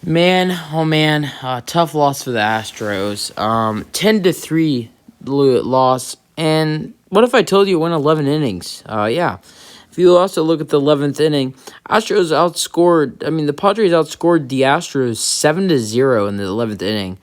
Man, oh man, tough loss for the Astros. 10-3 loss. And what if I told you it went 11 innings? Yeah. If you also look at the 11th inning, Astros outscored. I mean, the Padres outscored the Astros 7-0 in the 11th inning.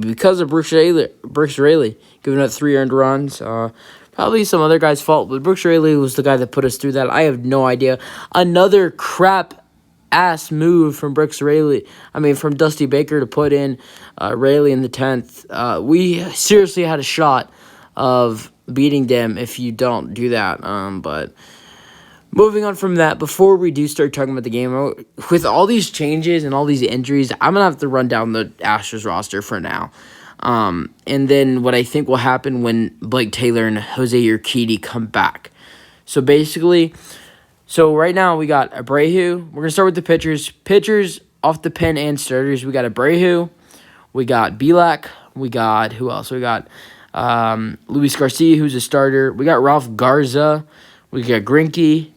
Because of Brooks Raley giving up 3 earned runs. Probably some other guy's fault, but Brooks Raley was the guy that put us through that. I have no idea. Another crap ass move from from Dusty Baker to put in Raley in the 10th. We seriously had a shot of beating them if you don't do that. But moving on from that, before we do start talking about the game, with all these changes and all these injuries, I'm going to have to run down the Astros roster for now. And then what I think will happen when Blake Taylor and Jose Urquidy come back. So basically, right now we got Abreu. We're going to start with the pitchers. Pitchers off the pen and starters. We got Abreu. We got Bielak. We got, who else? We got Luis Garcia, who's a starter. We got Ralph Garza. We got Greinke.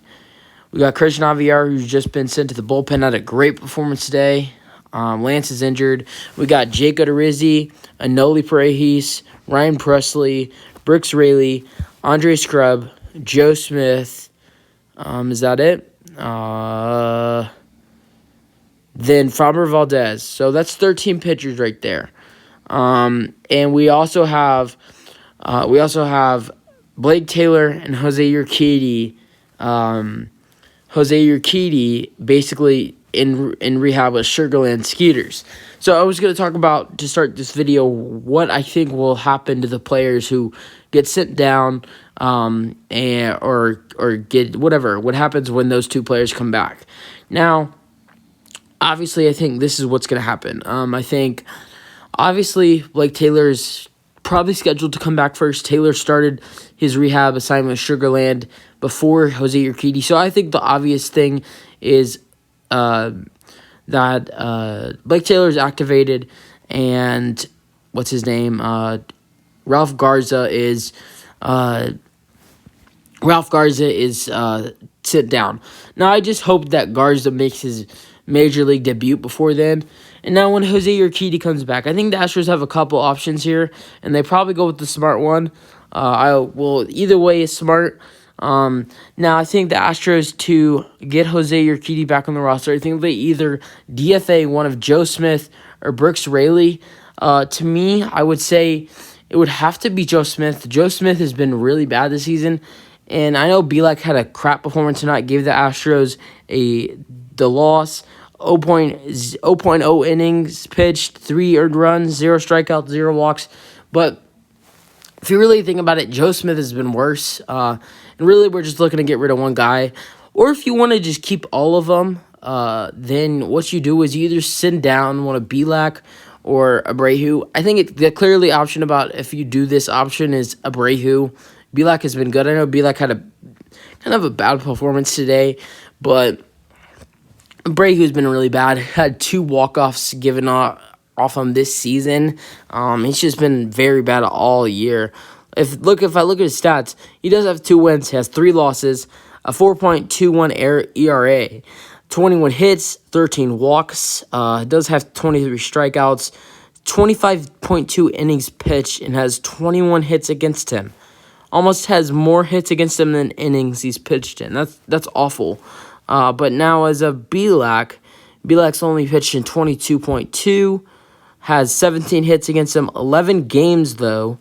We got Christian Javier, who's just been sent to the bullpen. Had a great performance today. Lance is injured. We got Jake Odorizzi, Anoli Paredes, Ryan Presley, Brooks Raley, Andre Scrub, Joe Smith. Is that it? Then Framber Valdez. So that's 13 pitchers right there. And we also have Blake Taylor and Jose Urquidy. Jose Urquidy basically in rehab with Sugarland Skeeters. So I was going to talk about, to start this video, what I think will happen to the players who get sent down, or get whatever. What happens when those two players come back? Now, obviously, I think this is what's going to happen. I think, obviously, Blake Taylor's probably scheduled to come back first. Taylor started his rehab assignment with Sugarland before Jose Urquidy. So I think the obvious thing is that Blake Taylor is activated, and what's his name? Ralph Garza is sit down. Now I just hope that Garza makes his major league debut before then. And now when Jose Urquidy comes back, I think the Astros have a couple options here, and they probably go with the smart one. Either way is smart. Now I think the Astros, to get Jose Urquidy back on the roster, I think they either DFA one of Joe Smith or Brooks Raley. To me, I would say it would have to be Joe Smith. Joe Smith has been really bad this season, and I know Bielak had a crap performance tonight, gave the Astros the loss. 0.0 innings pitched, 3 earned runs, 0 strikeouts, 0 walks. But if you really think about it, Joe Smith has been worse. And really, we're just looking to get rid of one guy. Or if you want to just keep all of them, then what you do is you either send down one of Bielak or Abreu. I think the clearly option about if you do this option is Abreu. Bielak has been good. I know Bielak had a kind of a bad performance today, but Abreu's been really bad. Had 2 walk-offs given off him this season. He's just been very bad all year. If I look at his stats, he does have 2 wins. He has 3 losses, a 4.21 ERA, 21 hits, 13 walks. Does have 23 strikeouts, 25.2 innings pitched, and has 21 hits against him. Almost has more hits against him than innings he's pitched in. That's awful. But now as a Bielak's only pitched in 22.2, has 17 hits against him, 11 games though,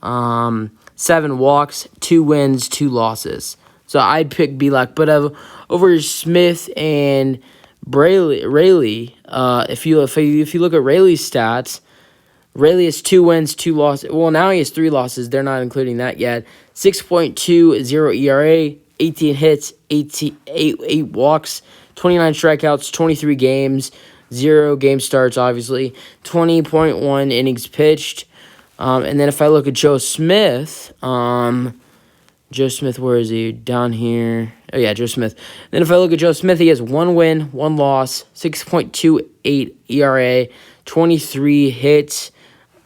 7 walks, 2 wins, 2 losses. So I'd pick Bielak, but over Smith and Raley, if you look at Raley's stats, Raley has 2 wins, 2 losses. Well, now he has 3 losses. They're not including that yet. 6.20 ERA, 18 hits, 8 walks, 29 strikeouts, 23 games, 0 game starts, obviously, 20.1 innings pitched. And then if I look at Joe Smith, where is he? Down here. Oh, yeah, Joe Smith. Then if I look at Joe Smith, he has 1 win, 1 loss, 6.28 ERA, 23 hits,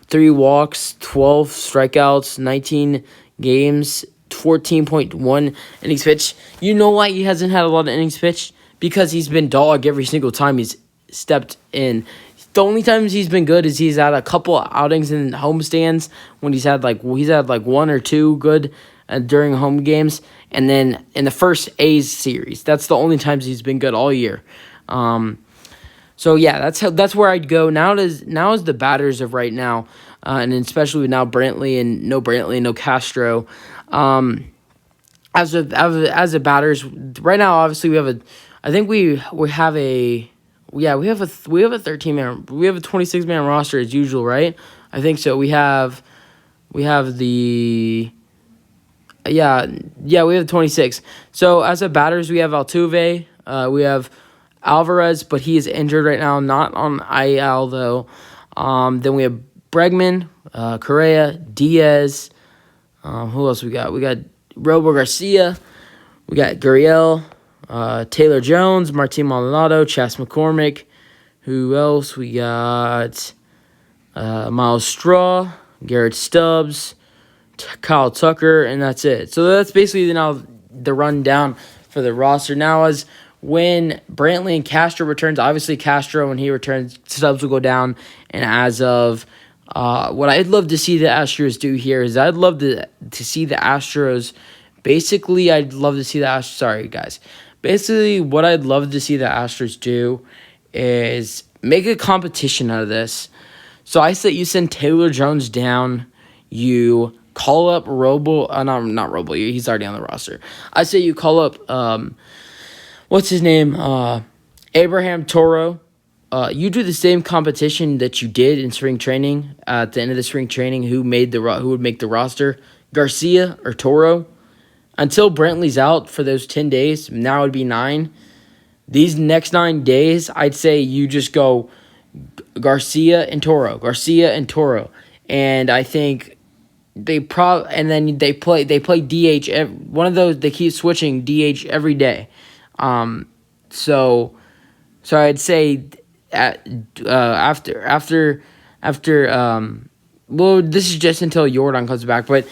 3 walks, 12 strikeouts, 19 games, 14.1 innings pitched. You know why he hasn't had a lot of innings pitched? Because he's been dog every single time he's stepped in. The only times he's been good is he's had a couple outings in homestands when he's had like one or two good during home games, and then in the first A's series. That's the only times he's been good all year. So yeah, that's where I'd go. Now is the batters of right now, and especially with now Brantley, no Castro. As a batters right now, obviously we have a 13-man, we have a 26-man roster as usual, right? I think so. We have we have 26. So as a batters, we have Altuve, we have Alvarez, but he is injured right now, not on IL though. Then we have Bregman, Correa, Diaz. Who else we got? We got Robo Garcia. We got Gurriel, Taylor Jones, Martin Maldonado, Chas McCormick. Who else? We got Miles Straw, Garrett Stubbs, Kyle Tucker, and that's it. So that's basically now the rundown for the roster. Now, as when Brantley and Castro returns, obviously Castro, when he returns, Stubbs will go down. And as of what I'd love to see the Astros do here is I'd love to see the Astros. Basically, I'd love to see the Astros. Sorry, guys. Basically, what I'd love to see the Astros do is make a competition out of this. So I say you send Taylor Jones down. You call up not Robo. He's already on the roster. I say you call up what's his name? Abraham Toro. You do the same competition that you did in spring training. At the end of the spring training, who would make the roster? Garcia or Toro? Until Brantley's out for those 10 days, now it would be 9. These next 9 days, I'd say you just go Garcia and Toro, and I think they play DH. One of those, they keep switching DH every day. So I'd say after well, this is just until Jordan comes back, but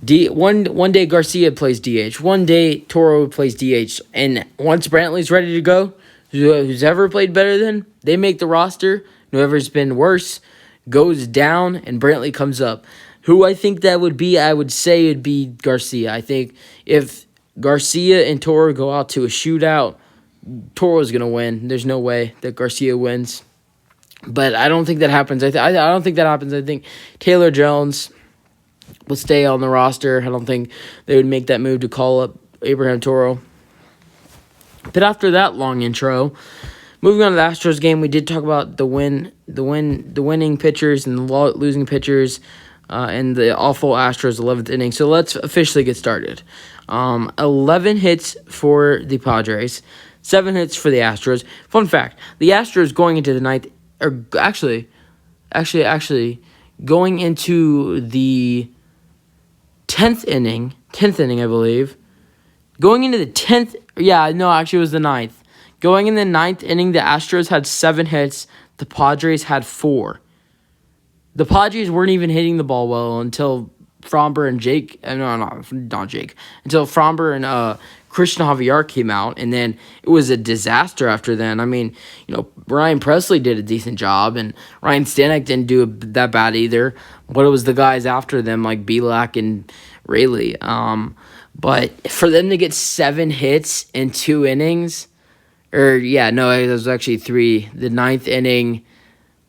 one day Garcia plays DH, one day Toro plays DH, and once Brantley's ready to go, who's ever played better than, they make the roster. Whoever's been worse goes down, and Brantley comes up. Who I think that would be, I would say it'd be Garcia. I think if Garcia and Toro go out to a shootout, Toro's going to win. There's no way that Garcia wins. But I don't think that happens. I don't think that happens. I think Taylor Jones will stay on the roster. I don't think they would make that move to call up Abraham Toro. But after that long intro, moving on to the Astros game, we did talk about the winning pitchers and the losing pitchers, and the awful Astros 11th inning. So let's officially get started. 11 hits for the Padres, 7 hits for the Astros. Fun fact: the Astros going into the ninth, or actually, going into the 10th inning, I believe. Going into the 10th, it was the 9th. Going in the 9th inning, the Astros had 7 hits. The Padres had 4. The Padres weren't even hitting the ball well until Fromber and until Fromber and Christian Javier came out, and then it was a disaster after then. I mean, Ryan Presley did a decent job, and Ryan Stanek didn't do that bad either, but it was the guys after them like Belak and Rayleigh. But for them to get 7 hits in 2 innings, it was actually 3. The 9th inning,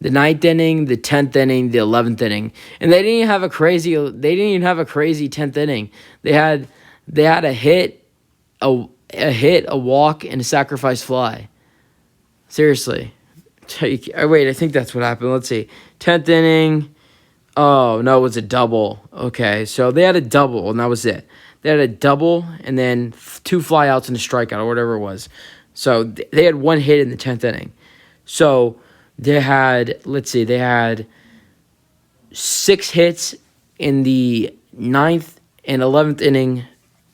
the 10th inning, the 11th inning, and they didn't even have a crazy 10th inning. They had a hit, a walk, and a sacrifice fly. Seriously. Wait, I think that's what happened. Let's see. 10th inning. Oh, no, it was a double. Okay, so they had a double, and that was it. They had a double, and then 2 flyouts and a strikeout, or whatever it was. So they had 1 hit in the 10th inning. So they had 6 hits in the 9th and 11th inning.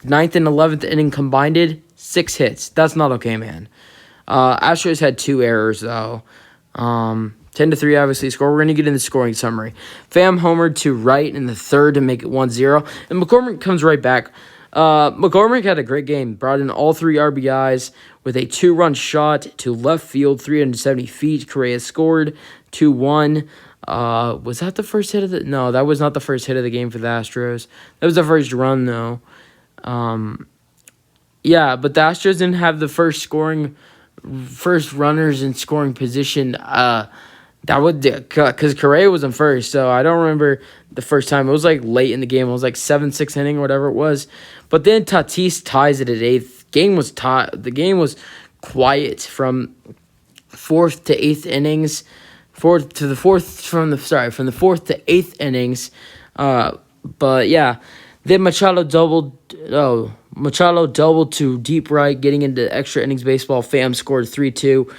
9th and 11th inning combined, 6 hits. That's not okay, man. Astros had 2 errors, though. 10-3, obviously, score. We're going to get in the scoring summary. Pham homered to right in the 3rd to make it 1-0. And McCormick comes right back. McCormick had a great game. Brought in all 3 RBIs with a 2-run shot to left field, 370 feet. Correa scored 2-1. Was that the first hit of the? No, that was not the first hit of the game for the Astros. That was the first run though. Yeah, but the Astros didn't have the first runners in scoring position. That would because Correa was in first, so I don't remember the first time. It was like late in the game. It was like 7-6 inning or whatever it was. But then Tatis ties it at 8th. Game was The game was quiet from 4th to 8th innings. From the 4th to 8th innings. But yeah, then Machado doubled. Machado doubled to deep right, getting into extra innings baseball. Pham scored 3-2.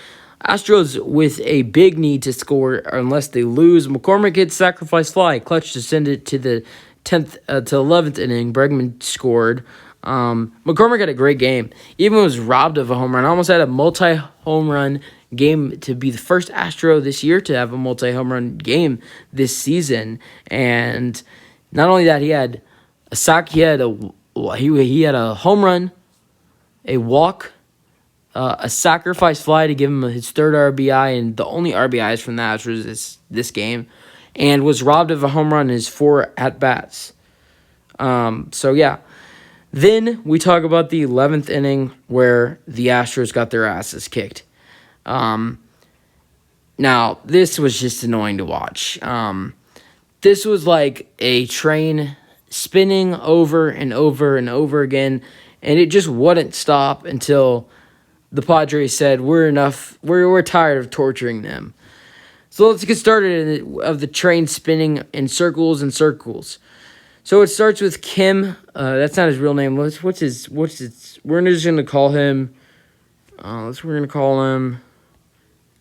Astros with a big need to score unless they lose. McCormick hit sacrifice fly, clutch to send it to the 10th to 11th inning. Bregman scored. McCormick had a great game. Even was robbed of a home run. Almost had a multi-home run game to be the first Astro this year to have a multi-home run game this season. And not only that, he had a sack. He had a home run, a walk, a sacrifice fly to give him his 3rd RBI and the only RBIs from the Astros this game, and was robbed of a home run in his 4 at-bats. So, yeah. Then we talk about the 11th inning where the Astros got their asses kicked. Now, this was just annoying to watch. This was like a train spinning over and over and over again, and it just wouldn't stop until the Padres said, we're tired of torturing them. So let's get started of the train spinning in circles and circles. So it starts with Kim. That's not his real name. We're just gonna call him. We're gonna call him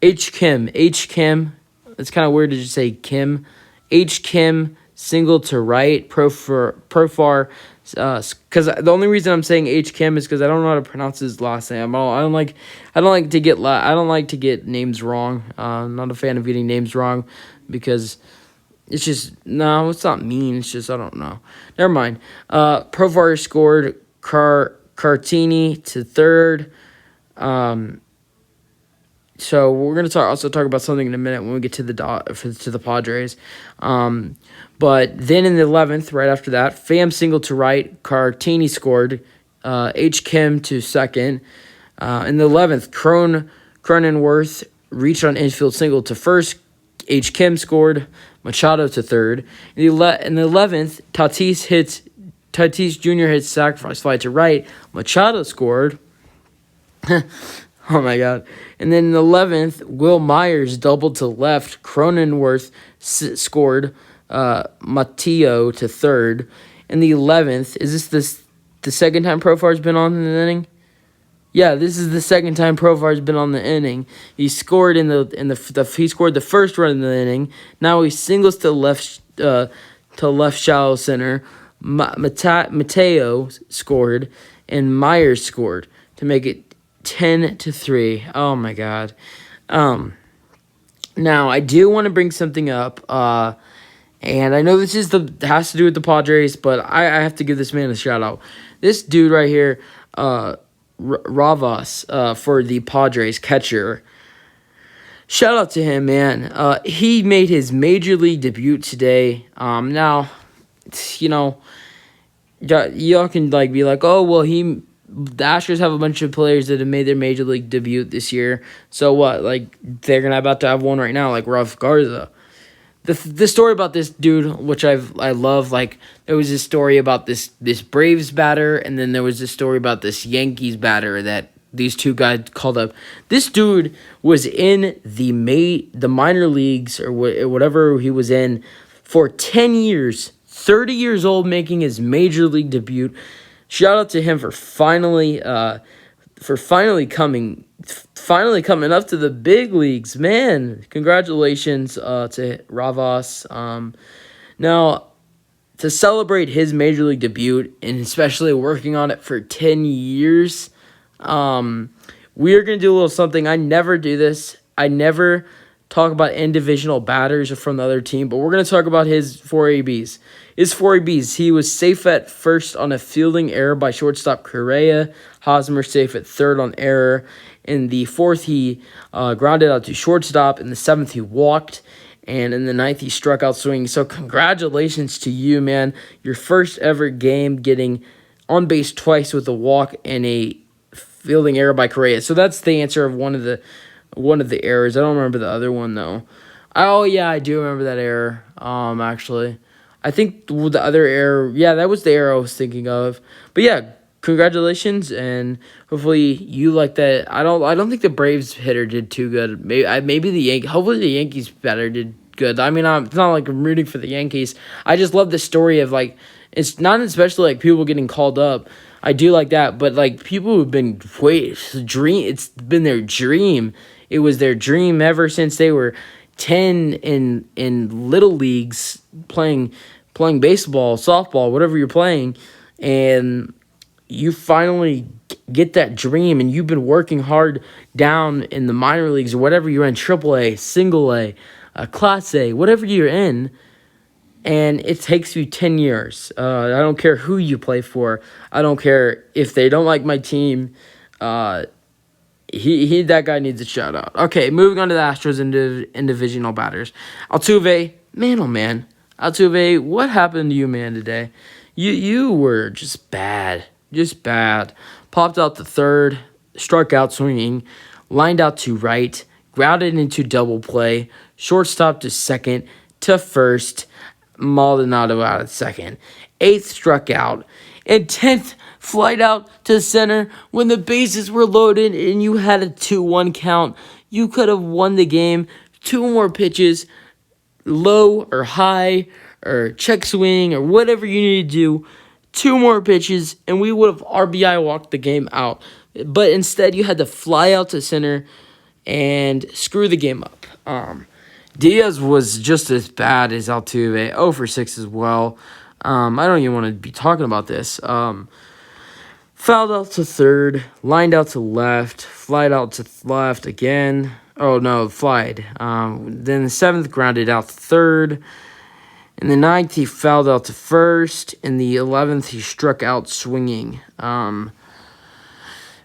H. Kim. H. Kim. It's kind of weird to just say Kim. H. Kim, single to right, profar. Because the only reason I'm saying H. Kim is because I don't know how to pronounce his last name. I don't like to get names wrong. I'm not a fan of getting names wrong because it's just it's not mean. It's just I don't know. Never mind. Profar scored. Cartini to 3rd. So we're gonna also talk about something in a minute when we get to the Padres. But then in the 11th, right after that, Pham singled to right, Cartini scored, H. Kim to 2nd. In the 11th, Cronenworth reached on infield single to 1st, H. Kim scored, Machado to 3rd. In the 11th, Tatis Jr. hits sacrifice fly to right, Machado scored. Oh, my God. And then in the 11th, Will Myers doubled to left. Cronenworth scored. Mateo to 3rd. In the 11th, is this the second time Profar's been on in the inning? Yeah, this is the second time Profar's been on the inning. He scored he scored the first run in the inning. Now he singles to left shallow center. Mateo scored and Myers scored to make it 10-3. Oh my God. Now I do want to bring something up. And I know this has to do with the Padres, but I have to give this man a shout out. This dude right here, Ravas, for the Padres catcher. Shout out to him, man. He made his major league debut today. Now, y'all can be like, oh well, the Astros have a bunch of players that have made their major league debut this year. So what? Like they're about to have one right now, like Ralph Garza. The story about this dude, which I love, like there was this story about this Braves batter, and then there was this story about this Yankees batter that these two guys called up. This dude was in the minor leagues or whatever he was in for 10 years, 30 years old, making his major league debut. Shout out to him for finally coming up to the big leagues, man. Congratulations to Ravas. Now, to celebrate his major league debut, and especially working on it for 10 years, we are going to do a little something. I never do this. I never talk about individual batters from the other team, but we're going to talk about his 4 ABs. His 4 ABs, he was safe at first on a fielding error by shortstop Correa. Hosmer safe at third on error. In the fourth, he grounded out to shortstop. In the seventh, he walked. And in the ninth, he struck out swinging. So congratulations to you, man. Your first ever game getting on base twice with a walk and a fielding error by Correa. So that's the answer of one of the errors. I don't remember the other one, though. Oh, yeah, I do remember that error, actually. I think the other error, yeah, that was the error I was thinking of. But, yeah, congratulations, and hopefully you like that. I don't think the Braves hitter did too good. Hopefully the Yankees batter did good. I mean, it's not like I'm rooting for the Yankees. I just love the story of, like, it's not especially, like, people getting called up. I do like that, but, like, people who've been, it's been their dream. It was their dream ever since they were 10 in little leagues playing baseball, softball, whatever you're playing, and you finally get that dream, and you've been working hard down in the minor leagues or whatever you're in, AAA, Single A, Class A, whatever you're in, and it takes you 10 years. I don't care who you play for. I don't care if they don't like my team. That guy needs a shout out. Okay, moving on to the Astros in divisional batters. Altuve, man, oh man. Altuve, what happened to you, man, today? You were just bad. Just bad. Popped out to third, struck out swinging, lined out to right, grounded into double play, shortstop to second, to first, Maldonado out at second. Eighth struck out, and 10th flight out to center when the bases were loaded and you had a 2-1 count. You could have won the game. 2 more pitches, low or high or check swing or whatever you need to do. 2 more pitches and we would have RBI walked the game out. But instead you had to fly out to center and screw the game up. Diaz was just as bad as Altuve, 0 for 6 as well. I don't even want to be talking about this. Fouled out to third, lined out to left, flied out to left again. Oh, no, flied. Then the 7th grounded out to third. In the 9th, he fouled out to first. In the 11th, he struck out swinging.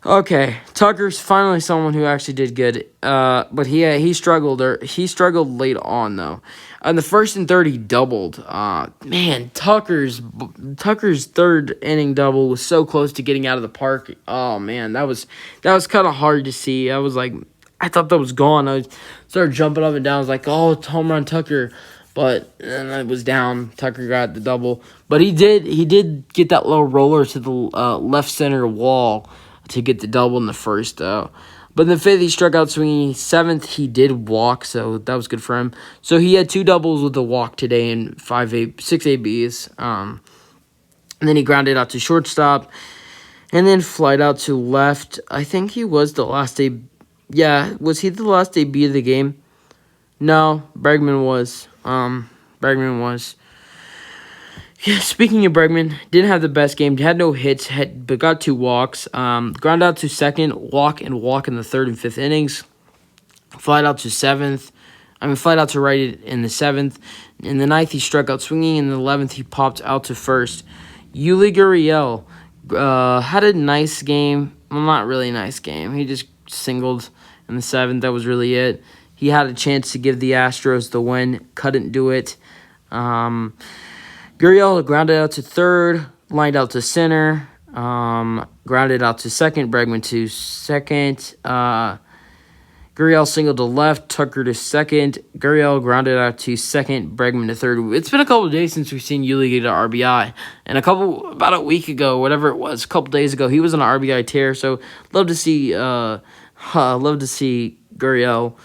Okay, Tucker's finally someone who actually did good, but he struggled late on though. In the first and third, he doubled. Man, Tucker's third inning double was so close to getting out of the park. Oh man, that was kind of hard to see. I thought that was gone. I started jumping up and down. I was like, oh, it's home run Tucker, but then it was down. Tucker got the double, but he did get that little roller to the left center wall to get the double in the first, though. But in the 5th, he struck out swinging. 7th, he did walk, so that was good for him. So he had 2 doubles with a walk today and 6 ABs. And then he grounded out to shortstop and then flied out to left. I think he was the last AB. Yeah, was he the last AB of the game? No, Bregman was. Yeah, speaking of Bregman, didn't have the best game. Had no hits, but got 2 walks. Ground out to second, walk in the 3rd and 5th innings. Flied out to right in the 7th. In the 9th, he struck out swinging. In the 11th, he popped out to first. Yuli Gurriel had a nice game. Well, not really a nice game. He just singled in the 7th. That was really it. He had a chance to give the Astros the win. Couldn't do it. Gurriel grounded out to third, lined out to center, grounded out to second, Bregman to second. Gurriel singled to left, Tucker to second. Gurriel grounded out to second, Bregman to third. It's been a couple of days since we've seen Yuli get an RBI. And about a week ago, whatever it was, a couple days ago, he was on an RBI tear. So love to see Gurriel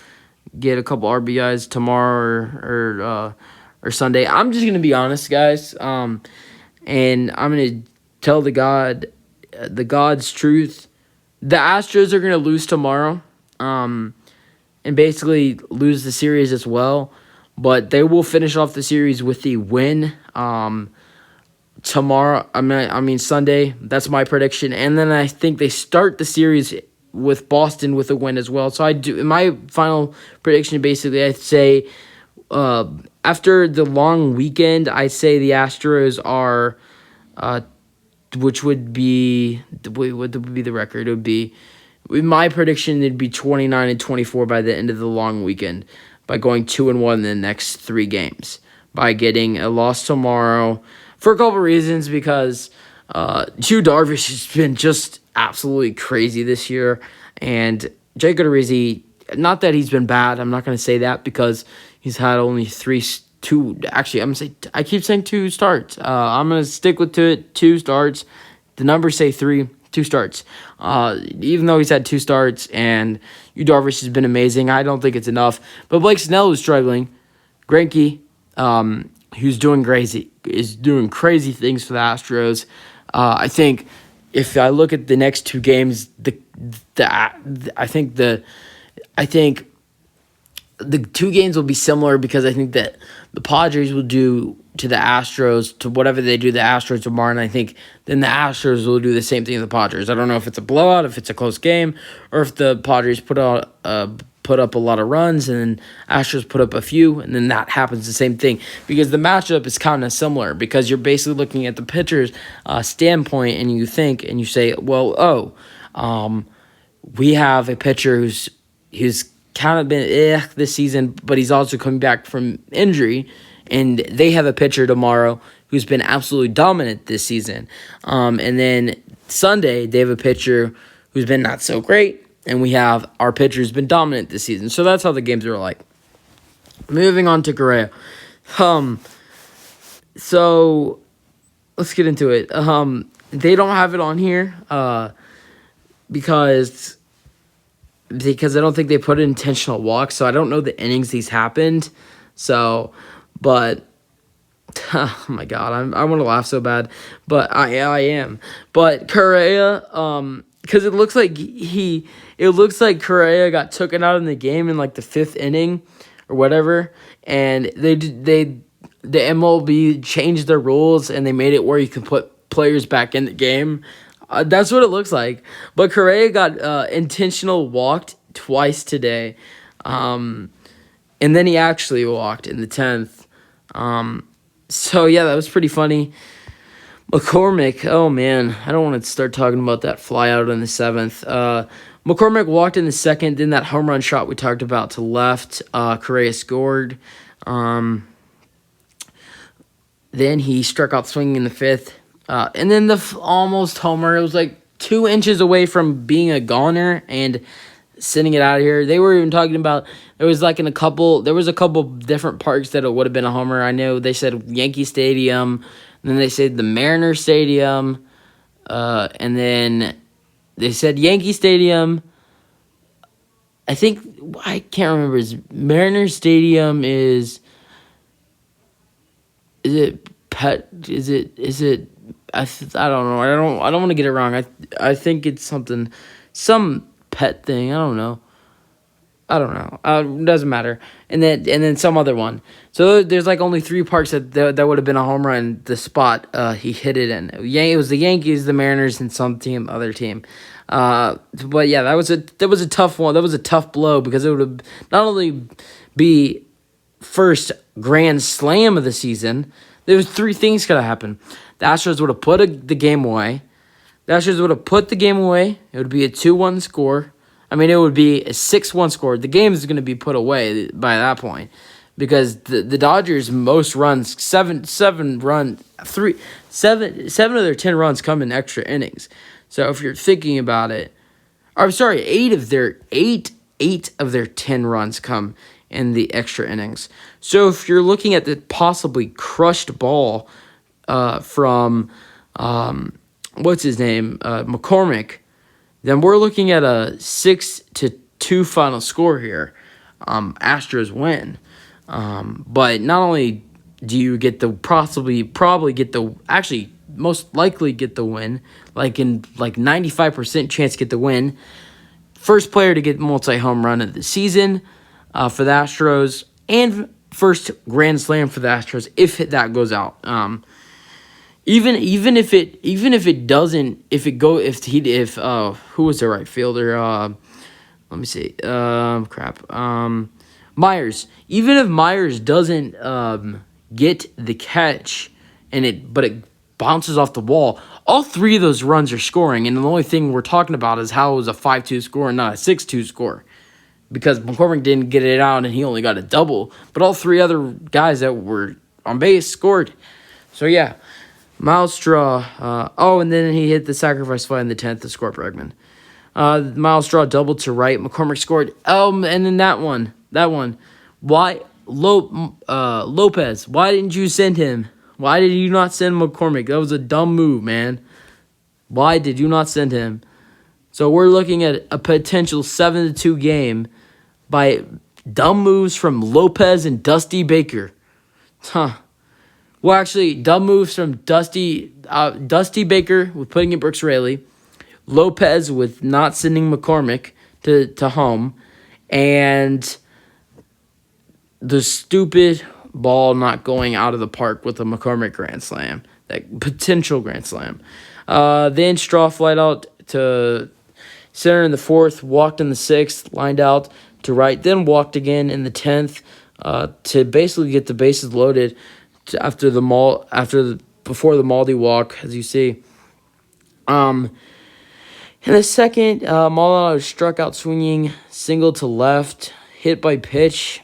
get a couple RBIs tomorrow or Sunday. I'm just gonna be honest, guys, and I'm gonna tell the God's truth. The Astros are gonna lose tomorrow, and basically lose the series as well. But they will finish off the series with the win tomorrow. I mean Sunday. That's my prediction, and then I think they start the series with Boston with a win as well. So I do, in my final prediction, basically, I'd say after the long weekend, I say the Astros are, which would be, what would be the record? It would be, in my prediction, it'd be 29-24 by the end of the long weekend, by going 2-1 in the next 3 games, by getting a loss tomorrow for a couple reasons, because Darvish has been just absolutely crazy this year, and Jake Odorizzi, not that he's been bad, I'm not going to say that, because he's had only I keep saying 2 starts. I'm going to stick with 2 starts. The numbers say 3, 2 starts. Even though he's had 2 starts, and Darvish has been amazing, I don't think it's enough. But Blake Snell is struggling. Greinke, who's doing crazy things for the Astros. I think if I look at the next 2 games, I think the 2 games will be similar, because I think that the Padres will do to the Astros, to whatever they do the Astros tomorrow, and I think then the Astros will do the same thing to the Padres. I don't know if it's a blowout, if it's a close game, or if the Padres put up a lot of runs and then Astros put up a few, and then that happens the same thing, because the matchup is kind of similar, because you're basically looking at the pitcher's standpoint, and you think and you say, well, we have a pitcher who's kind of been this season, but he's also coming back from injury, and they have a pitcher tomorrow who's been absolutely dominant this season. And then Sunday, they have a pitcher who's been not so great, and we have our pitcher who's been dominant this season. So that's how the games are like. Moving on to Correa. So let's get into it. They don't have it on here because I don't think they put an intentional walk, so I don't know the innings these happened. So, but oh my god, I want to laugh so bad, but I am. But Correa, because it looks like Correa got taken out in the game in like the 5th inning or whatever, and the MLB changed their rules and they made it where you can put players back in the game. That's what it looks like. But Correa got intentional walked twice today. And then he actually walked in the 10th. So, yeah, that was pretty funny. McCormick, oh, man. I don't want to start talking about that fly out in the 7th. McCormick walked in the 2nd. Then that home run shot we talked about to left. Correa scored. Then he struck out swinging in the 5th. And then the almost homer, it was like 2 inches away from being a goner and sending it out of here. They were even talking about there was a couple different parks that it would have been a homer. I know they said Yankee Stadium, and then they said the Mariner Stadium, and then they said Yankee Stadium. I can't remember. Mariner Stadium is it pet? Is it? I don't know. I don't want to get it wrong. I think it's some pet thing. I don't know. It doesn't matter. And then some other one. So there's like only 3 parks that would have been a home run. The spot he hit it in. It was the Yankees, the Mariners, and some other team. But yeah, that was a tough one. That was a tough blow, because it would have not only be first grand slam of the season. There was 3 things could have happened. The Astros would have put the game away. It would be a 2-1 score. I mean, it would be a 6-1 score. The game is going to be put away by that point, because the Dodgers' most runs, seven of their 10 runs come in extra innings. So if you're thinking about it, I'm sorry, 8 of their 10 runs come in the extra innings. So if you're looking at the possibly crushed ball from what's his name, McCormick, then we're looking at a 6-2 final score here. Astros win. But not only do you get most likely get the win, like 95% chance to get the win. First player to get multi-home run of the season for the Astros, and first grand slam for the Astros if that goes out. If who was the right fielder? Let me see. Myers. Even if Myers doesn't get the catch, but it bounces off the wall, all three of those runs are scoring, and the only thing we're talking about is how it was a 5-2 score and not a 6-2 score, because McCormick didn't get it out and he only got a double, but all three other guys that were on base scored. So yeah, Miles Straw. And then he hit the sacrifice fly in the 10th to score Bregman. Miles Straw doubled to right. McCormick scored. And then that one. Why Lopez? Why didn't you send him? Why did you not send McCormick? That was a dumb move, man. Why did you not send him? So we're looking at a potential 7-2 game by dumb moves from Lopez and Dusty Baker. Huh. Well, actually, dumb moves from Dusty Baker with putting in Brooks Raley, Lopez with not sending McCormick to home, and the stupid ball not going out of the park with a McCormick grand slam, that potential grand slam. Then Straw flied out to center in the 4th, walked in the 6th, lined out to right, then walked again in the 10th to basically get the bases loaded before the Maldi walk, as you see. In the 2nd, Maldonado struck out swinging, single to left, hit by pitch,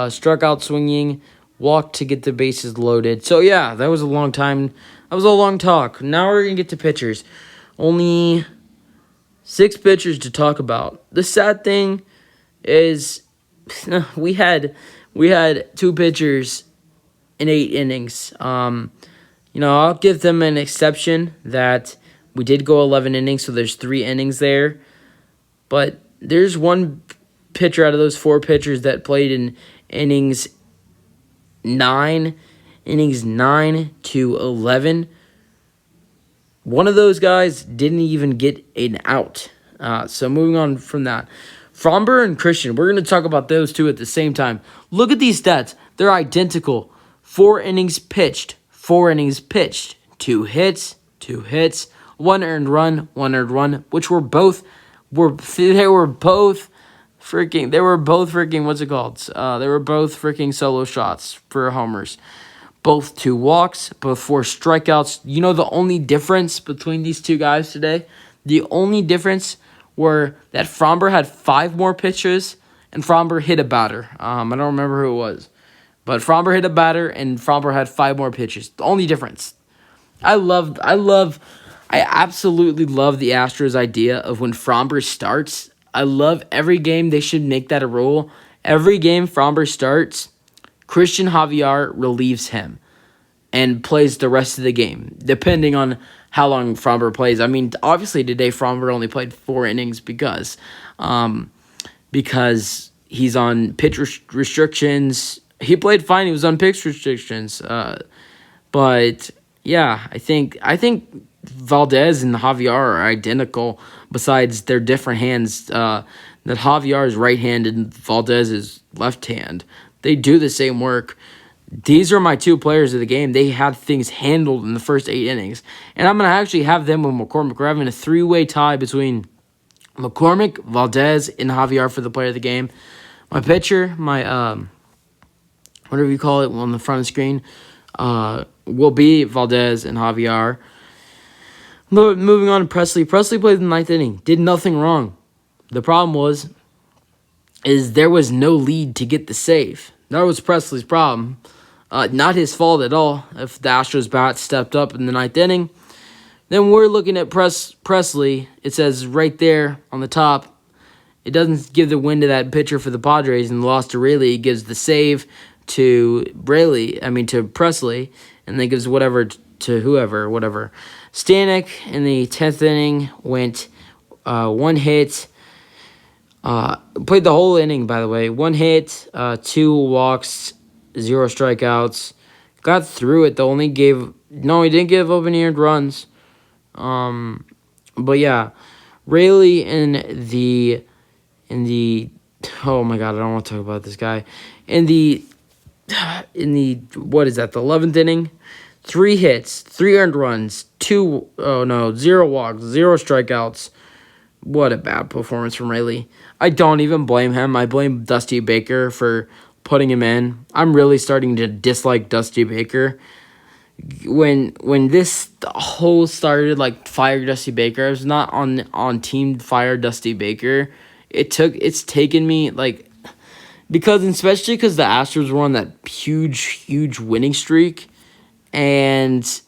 struck out swinging, walked to get the bases loaded. So yeah, that was a long time. That was a long talk. Now we're gonna get to pitchers. Only 6 pitchers to talk about. The sad thing is, we had 2 pitchers in 8 innings. I'll give them an exception that we did go 11 innings, so there's 3 innings there. But there's one pitcher out of those 4 pitchers that played in innings 9 to 11. One of those guys didn't even get an out. So moving on from that. Fromber and Christian, we're going to talk about those 2 at the same time. Look at these stats. They're identical. 4 innings pitched. 2 hits. 1 earned run, which were both freaking solo shots for homers. Both 2 walks, both 4 strikeouts. You know the only difference between these 2 guys today? The only difference were that Fromber had 5 more pitches and Fromber hit a batter. I don't remember who it was. But Fromber hit a batter and Fromber had 5 more pitches. The only difference. I absolutely love the Astros idea of when Fromber starts. I love every game. They should make that a rule. Every game Fromber starts, Christian Javier relieves him and plays the rest of the game, depending on how long Fromber plays. I mean, obviously today Fromber only played 4 innings because he's on pitch restrictions. He played fine. He was on pitch restrictions. But yeah, I think Valdez and Javier are identical, besides their different hands. That Javier is right-handed and Valdez is left-hand. They do the same work. These are my 2 players of the game. They had things handled in the first 8 innings. And I'm going to actually have them with McCormick. We're having a 3-way tie between McCormick, Valdez, and Javier for the player of the game. My pitcher, whatever you call it on the front of the screen, will be Valdez and Javier. Moving on to Presley. Presley played in the 9th inning. Did nothing wrong. The problem is there was no lead to get the save. That was Presley's problem. Not his fault at all. If the Astros bat stepped up in the 9th inning, then we're looking at Presley. It says right there on the top, it doesn't give the win to that pitcher for the Padres and the loss to Raley. It gives the save to Presley, and then gives whatever to whatever. Stanek in the 10th inning went 1 hit. Played the whole inning, by the way. 1 hit, 2 walks, 0 strikeouts. Got through it, though. He didn't give up any earned runs. But yeah, Raley in the oh my god, I don't want to talk about this guy. In the what is that? The 11th inning, 3 hits, 3 earned runs, 0 walks, 0 strikeouts. What a bad performance from Rayleigh. I don't even blame him. I blame Dusty Baker for putting him in. I'm really starting to dislike Dusty Baker. When this whole started, like, fire Dusty Baker, I was not on team fire Dusty Baker. It's taken me, like, especially because the Astros were on that huge winning streak, and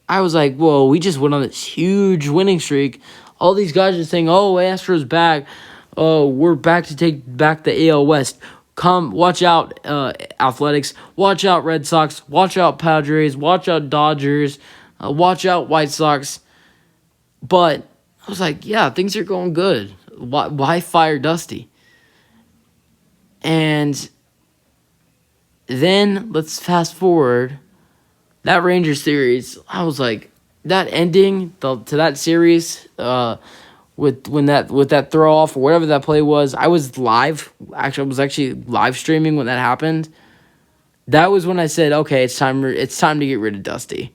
I was like, whoa, we just went on this huge winning streak. All these guys are saying, oh, Astros back. Oh, we're back to take back the AL West. Come, watch out, Athletics. Watch out, Red Sox. Watch out, Padres. Watch out, Dodgers. Watch out, White Sox. But I was like, yeah, things are going good. Why fire Dusty? And then let's fast forward. That Rangers series, I was like, that ending to that series, with that throw off or whatever that play was, I was live. Actually, I was actually live streaming when that happened. That was when I said, okay, it's time to get rid of Dusty.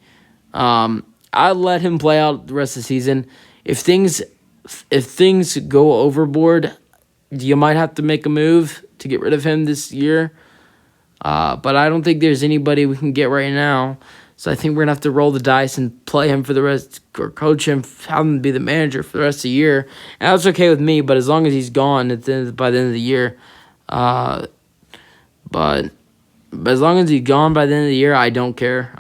I let him play out the rest of the season. If things go overboard, you might have to make a move to get rid of him this year. But I don't think there's anybody we can get right now. So I think we're going to have to roll the dice and play him for the rest, or coach him, have him be the manager for the rest of the year. And that's okay with me, but as long as he's gone by the end of the year. But as long as he's gone by the end of the year, I don't care.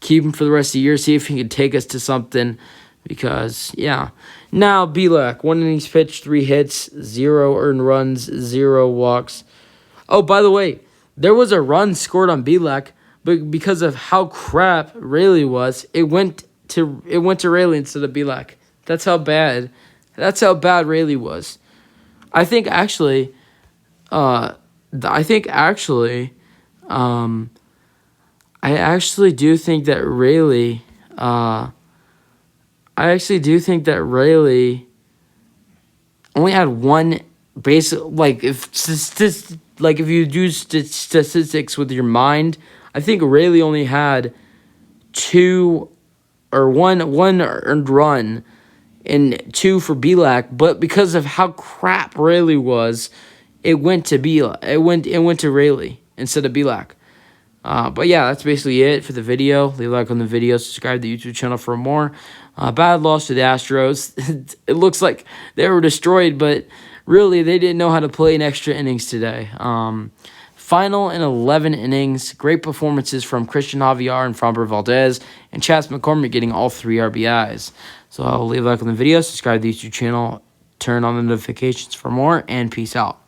Keep him for the rest of the year, see if he can take us to something. Because, yeah. Now, Belak, 1 innings pitched, 3 hits, 0 earned runs, 0 walks. Oh, by the way, there was a run scored on Belak, but because of how crap Rayleigh was, it went to Rayleigh instead of Belak. That's how bad Rayleigh was. I actually do think that Rayleigh. Only had one basic, if you do statistics with your mind, I think Rayleigh only had 1 earned run and 2 for Belak, but because of how crap Rayleigh was, it went to Belak. It went to Rayleigh instead of Belak. But yeah, that's basically it for the video. Leave a like on the video, subscribe to the YouTube channel for more. Bad loss to the Astros. It looks like they were destroyed, but really they didn't know how to play in extra innings today. Final in 11 innings. Great performances from Christian Javier and Framber Valdez, and Chas McCormick getting all 3 RBIs. So I'll leave a like on the video, subscribe to the YouTube channel, turn on the notifications for more, and peace out.